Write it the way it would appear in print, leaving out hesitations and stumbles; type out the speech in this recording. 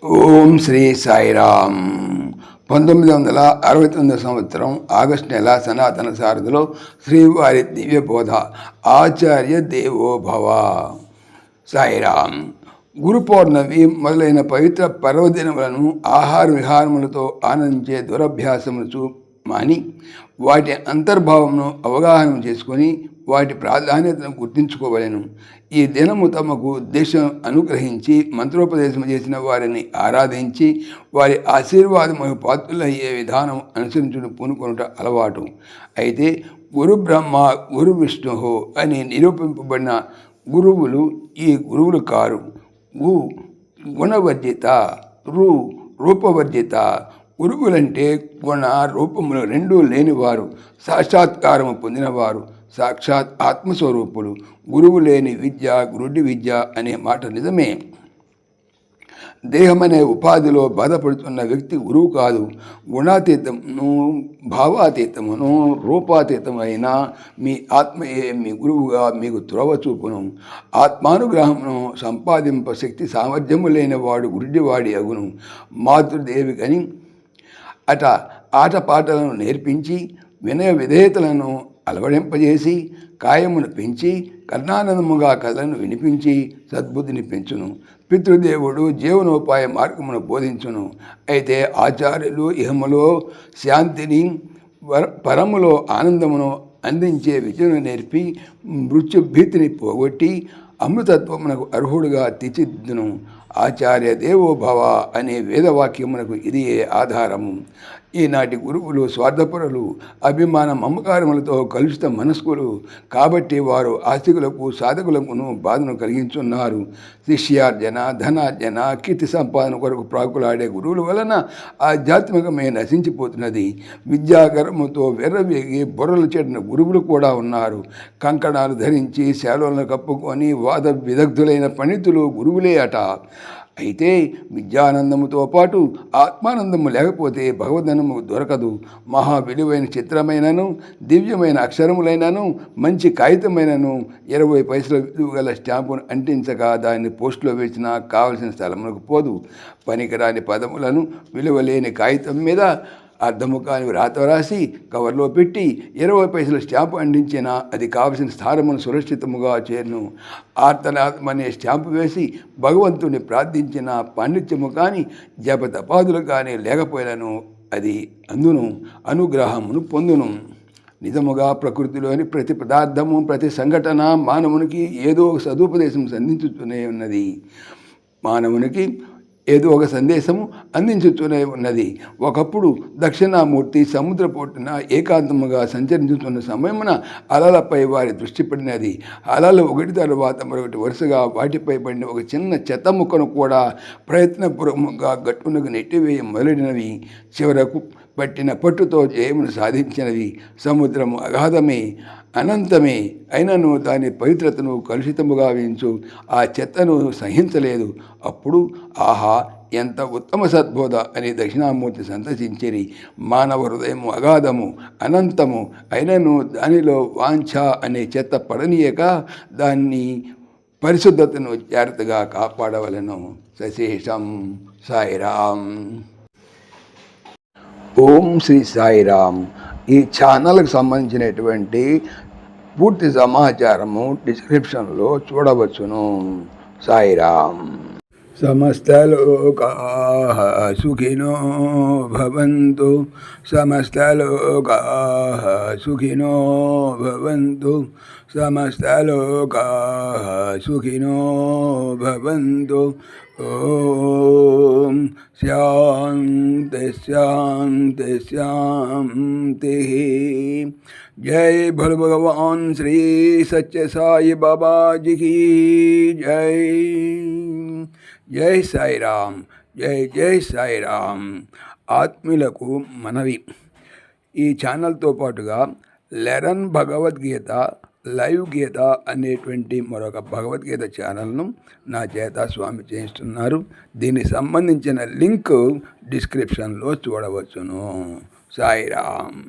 ఓం శ్రీ సాయిరామ్. 1969 సంవత్సరం ఆగస్టు నెల సనాతన సారథిలో శ్రీవారి దివ్య బోధ ఆచార్య దేవోభవ. సాయిరామ్. గురు పౌర్ణమి మొదలైన పవిత్ర పర్వదినములను ఆహార విహారములతో ఆనందించే దురభ్యాసములు మాని వాటి అంతర్భావమును అవగాహన చేసుకొని వాటి ప్రాధాన్యతను గుర్తించుకోవలెను. ఈ దినము తమకు ఉద్దేశం అనుగ్రహించి మంత్రోపదేశం చేసిన వారిని ఆరాధించి వారి ఆశీర్వాదము పాత్రులయ్యే విధానం అనుసరించుడు పూనుకొనుట అలవాటు. అయితే గురు బ్రహ్మ గురు విష్ణు అని నిరూపింపబడిన గురువులు ఈ గురువులు కారు. గుణవర్జిత, రూపవర్జిత. గురువులంటే గుణ రూపములు రెండూ లేనివారు, సాక్షాత్కారము పొందినవారు, సాక్షాత్ ఆత్మస్వరూపులు. గురువు లేని విద్య గురుడి విద్య అనే మాట నిజమే. దేహమనే ఉపాధిలో బాధపడుతున్న వ్యక్తి గురువు కాదు. గుణాతీతమును, భావాతీతమును, రూపాతీతమైన మీ ఆత్మయే మీ గురువుగా మీకు త్రోవ చూపును. ఆత్మానుగ్రహమును సంపాదింప శక్తి సామర్థ్యము లేని వాడు గురుడివాడి అగును. మాతృదేవి కని ఆటపాటలను నేర్పించి వినయ విధేయతలను అలవడింపజేసి కాయమును పెంచి కర్ణానందముగా కథలను వినిపించి సద్బుద్ధిని పెంచును. పితృదేవుడు జీవనోపాయ మార్గమును బోధించును. అయితే ఆచార్యులు ఇహములో శాంతిని, పరములో ఆనందమును అందించే విద్యను నేర్పి మృత్యు భీతిని పోగొట్టి అమృతత్వమునకు అర్హుడుగా తీర్చిదిద్దును. ఆచార్య దేవోభవ అనే వేదవాక్యమునకు ఇది ఆధారము. ఈనాటి గురువులు స్వార్థపరులు, అభిమాన మమకారములతో కలుషిత మనస్కులు కాబట్టి వారు ఆస్తికులకు సాధకులకును బాధను కలిగించున్నారు. శిష్యార్జన, ధనార్జన, కీర్తి సంపాదన కొరకు ప్రాకులాడే గురువుల వలన ఆధ్యాత్మికమే నశించిపోతున్నది. విద్యాగర్వముతో వెర్రవేగి బుర్రలు చెడిన గురువులు కూడా ఉన్నారు. కంకణాలు ధరించి శాలులను కప్పుకొని వాద విదగ్ధులైన పండితులు గురువులే అట. అయితే విద్యానందముతో పాటు ఆత్మానందము లేకపోతే భగవదనము దొరకదు. మహా విలువైన చిత్రమైనను, దివ్యమైన అక్షరములైనను, మంచి కాగితమైనను 20 పైసల విలువ గల స్టాంపును అంటించగా దాన్ని పోస్టులో వేసినా కావలసిన స్థలమునకు పోదు. పనికిరాని పదములను విలువలేని కాగితం మీద అర్థము కాని రాత రాసి కవర్లో పెట్టి 20 పైసల స్టాంపు అందించినా అది కావలసిన స్థానమును సురక్షితముగా చేరును. ఆర్తనాత్మనే స్టాంపు వేసి భగవంతుని ప్రార్థించిన పాండిత్యము కానీ జపతపాదులు కానీ లేకపోయినను అది అందును అనుగ్రహమును పొందును. నిజముగా ప్రకృతిలోని ప్రతి పదార్థము, ప్రతి సంఘటన మానవునికి ఏదో ఒక సదుపదేశం సంధించుతూనే ఉన్నది. మానవునికి ఏదో ఒక సందేశము అందించుతూనే ఉన్నది. ఒకప్పుడు దక్షిణామూర్తి సముద్రపోటున ఏకాంతముగా సంచరించుతున్న సమయమున అలలపై వారి దృష్టి పడినది. అలలు ఒకటి తర్వాత మరొకటి వరుసగా వాటిపై పడిన ఒక చిన్న చెత్త ముక్కను కూడా ప్రయత్నపూర్వకంగా గట్టునకు నెట్టివేయ మొదలైనవి. చివరకు పట్టిన పట్టుతో జయమును సాధించినవి. సముద్రము అగాధమే, అనంతమే అయినను దాని పవిత్రతను కలుషితముగా వించు ఆ చెత్తను సహించలేదు. అప్పుడు ఆహా ఎంత ఉత్తమ సద్బోధ అని దక్షిణామూర్తి సంతసించిరి. మానవ హృదయము అగాధము, అనంతము అయినను దానిలో వాంఛ అనే చెత్త పడనీయక దాన్ని పరిశుద్ధతను జాగ్రత్తగా కాపాడవలను. సశేషం. సాయిరామ్. ఓం శ్రీ సాయిరామ్. ఈ ఛానల్కి సంబంధించినటువంటి పూర్తి సమాచారము డిస్క్రిప్షన్లో చూడవచ్చును. సాయిరామ్. సమస్తలోకాః సుఖినో భవంతు. సమస్తలోకాః సుఖినో భవంతు. సమస్తలోకాః సుఖినో భవంతు. ఓం శాంతి శాంతి శాంతి. జై భోले భగవాన్ శ్రీ సత్య సాయి బాబాజీకి జై. జై సాయిరామ్. జై జై సాయిరామ్. ఆత్మీయులకు మనవి, ఈ ఛానల్తో పాటుగా లెరన్ భగవద్గీత లైవ్ గీత అనేటువంటి మరొక భగవద్గీత ఛానల్ను నా చేత స్వామి చేయిస్తున్నారు. దీనికి సంబంధించిన లింక్ డిస్క్రిప్షన్లో చూడవచ్చును. సాయిరామ్.